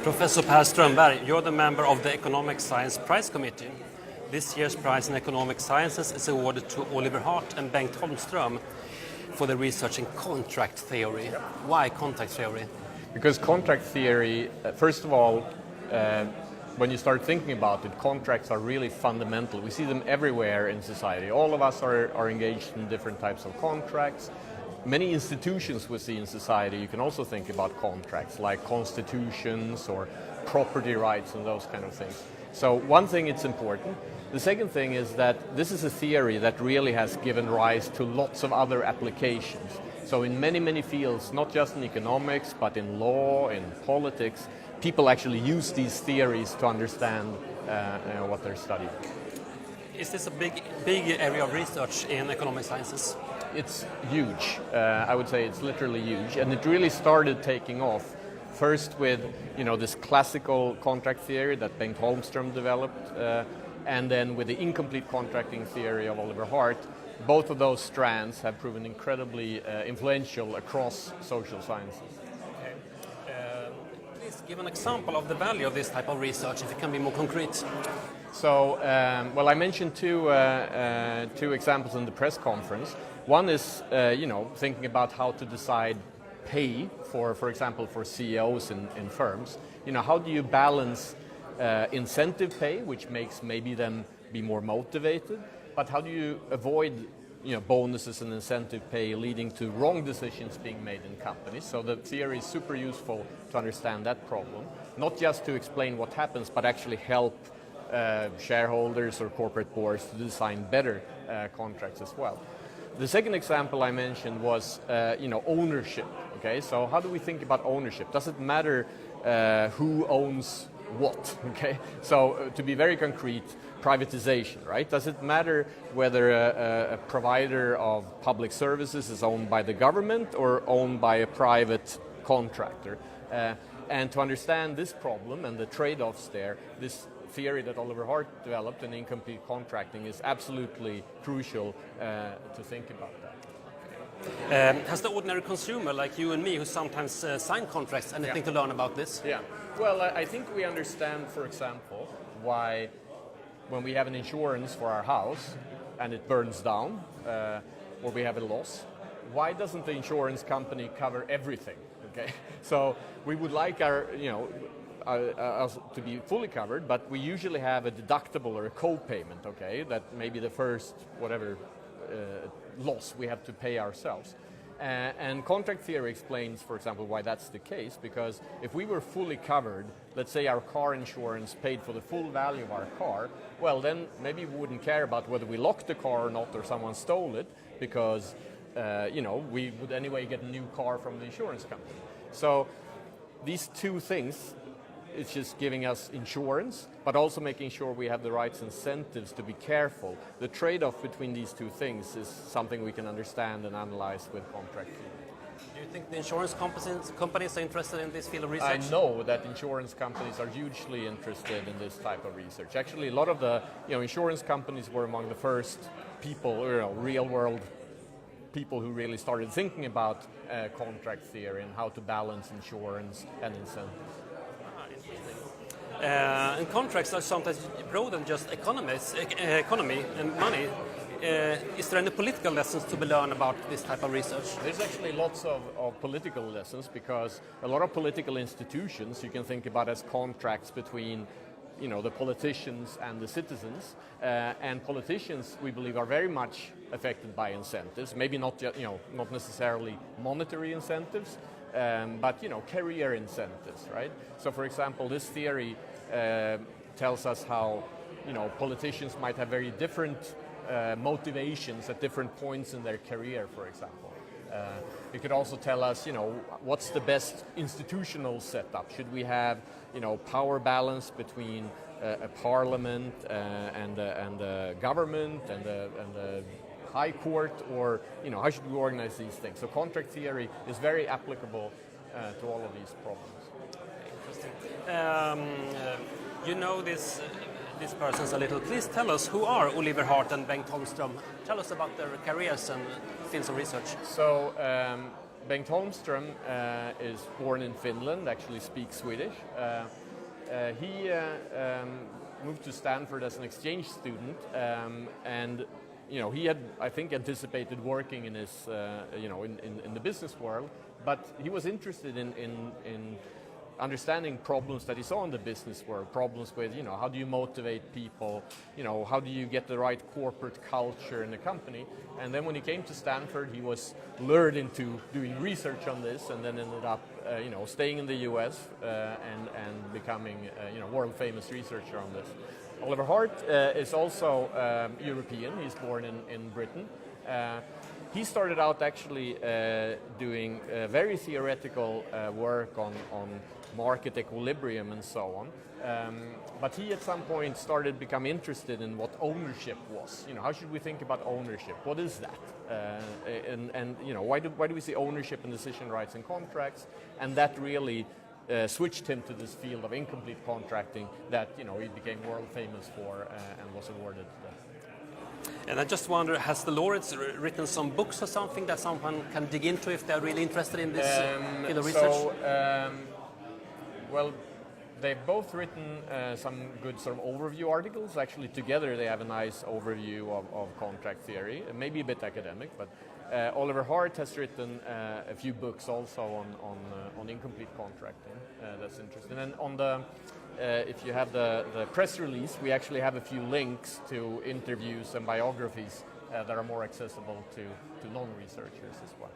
Professor Per Strömberg, you're the member of the Economic Science Prize Committee. This year's prize in economic sciences is awarded to Oliver Hart and Bengt Holmström for the research in contract theory. Why contract theory? Because contract theory, first of all, when you start thinking about it, contracts are really fundamental. We see them everywhere in society. All of us are engaged in different types of contracts. Many institutions we see in society, you can also think about contracts like constitutions or property rights and those kind of things. So one thing, it's important. The second thing is that this is a theory that really has given rise to lots of other applications. So in many, many fields, not just in economics, but in law, in politics, people actually use these theories to understand what they're studying. Is this a big area of research in economic sciences? It's huge. I would say it's literally huge, and it really started taking off first with this classical contract theory that Bengt Holmström developed, and then with the incomplete contracting theory of Oliver Hart. Both of those strands have proven incredibly influential across social sciences. Okay. Please give an example of the value of this type of research, if it can be more concrete. So, well, I mentioned two examples in the press conference. One is, thinking about how to decide pay for example, for CEOs in firms. How do you balance incentive pay, which makes maybe them be more motivated, but how do you avoid bonuses and incentive pay leading to wrong decisions being made in companies? So the theory is super useful to understand that problem, not just to explain what happens, but actually help shareholders or corporate boards to design better contracts as well. The second example I mentioned was ownership. Okay, so how do we think about ownership? Does it matter who owns what? Okay, so to be very concrete, privatization, right? Does it matter whether a provider of public services is owned by the government or owned by a private contractor? And to understand this problem and the trade-offs there, this theory that Oliver Hart developed in incomplete contracting is absolutely crucial to think about that. Has the ordinary consumer, like you and me, who sometimes sign contracts, anything to learn about this? Yeah, well, I think we understand, for example, why when we have an insurance for our house and it burns down or we have a loss, why doesn't the insurance company cover everything? Okay, so we would like our, to be fully covered, but we usually have a deductible or a co-payment, okay, that maybe the first whatever loss we have to pay ourselves. And contract theory explains, for example, why that's the case, because if we were fully covered, let's say our car insurance paid for the full value of our car, well then maybe we wouldn't care about whether we locked the car or not or someone stole it, because we would anyway get a new car from the insurance company. So these two things, it's just giving us insurance, but also making sure we have the right incentives to be careful. The trade-off between these two things is something we can understand and analyze with contract theory. Do you think the insurance companies are interested in this field of research? I know that insurance companies are hugely interested in this type of research. Actually, a lot of the insurance companies were among the first people, real-world people who really started thinking about contract theory and how to balance insurance and incentives. And contracts are sometimes broader than just economy and money. Is there any political lessons to be learned about this type of research? There's actually lots of political lessons, because a lot of political institutions you can think about as contracts between the politicians and the citizens. And politicians, we believe, are very much affected by incentives. Maybe not not necessarily monetary incentives, but career incentives, right? So, for example, this theory tells us how politicians might have very different motivations at different points in their career, for example. It could also tell us, what's the best institutional setup? Should we have, power balance between a parliament and a government and a high court, or how should we organize these things? So contract theory is very applicable to all of these problems. Interesting. These persons a little. Please tell us, who are Oliver Hart and Bengt Holmström? Tell us about their careers and fields of research. So Bengt Holmström is born in Finland, actually speaks Swedish. He moved to Stanford as an exchange student, and he had, I think, anticipated working in his, in the business world, but he was interested in understanding problems that he saw in the business world, problems with, how do you motivate people, how do you get the right corporate culture in the company. And then when he came to Stanford, he was lured into doing research on this, and then ended up, staying in the US and becoming, world famous researcher on this. Oliver Hart is also European. He's born in Britain. He started out actually doing very theoretical work on market equilibrium and so on. But he at some point started to become interested in what ownership was. How should we think about ownership? What is that? And why do we see ownership and decision rights in contracts? And that really switched him to this field of incomplete contracting that he became world famous for and was awarded. And I just wonder, has the laureates written some books or something that someone can dig into if they're really interested in this field of research? Well, they've both written some good sort of overview articles. Actually, together they have a nice overview of contract theory, maybe a bit academic, but Oliver Hart has written a few books also on incomplete contracting. That's interesting. And on the if you have the press release, we actually have a few links to interviews and biographies that are more accessible to non-researchers as well.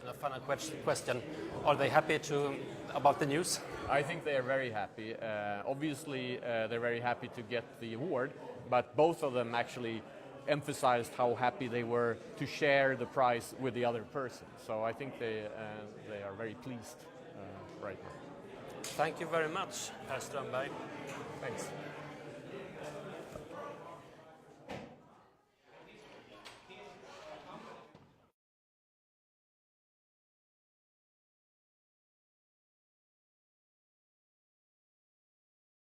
And a final question: are they happy about the news? I think they are very happy. Obviously, they're very happy to get the award, but both of them actually emphasized how happy they were to share the prize with the other person. So I think they are very pleased right now. Thank you very much, Per Strömberg. Thanks.